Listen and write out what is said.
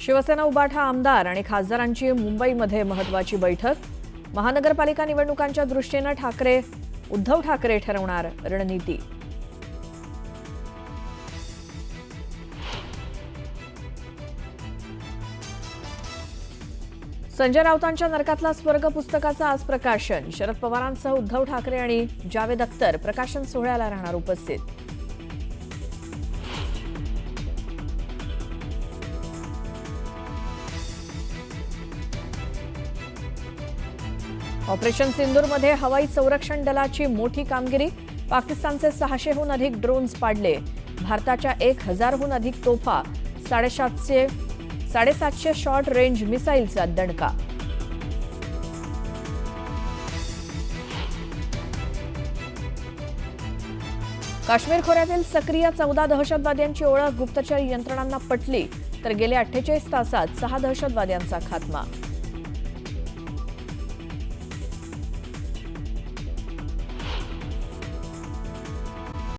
शिवसेना उभाटा आमदार आणि खासदारांची मुंबईमध्ये महत्त्वाची बैठक। महानगरपालिका निवडणुकांच्या दृष्टीने उद्धव ठाकरे ठरवणार रणनीती। संजय राऊतांच्या नरकातला स्वर्ग पुस्तकाचं आज प्रकाशन। शरद पवारांसह उद्धव ठाकरे आणि जावेद अख्तर प्रकाशन सोहळ्याला राहणार उपस्थित। ऑपरेशन सिंदूरमध्ये हवाई संरक्षण दलाची मोठी कामगिरी। पाकिस्तानचे 600हून अधिक ड्रोन्स पाडले। भारताच्या 1000हून अधिक तोफा, 750 शॉर्ट रेंज मिसाईलचा दणका। काश्मीर खोऱ्यातील सक्रिय 14 दहशतवाद्यांची ओळख गुप्तचर यंत्रणांना पटली, तर गेल्या 48 तासात 6 दहशतवाद्यांचा खात्मा।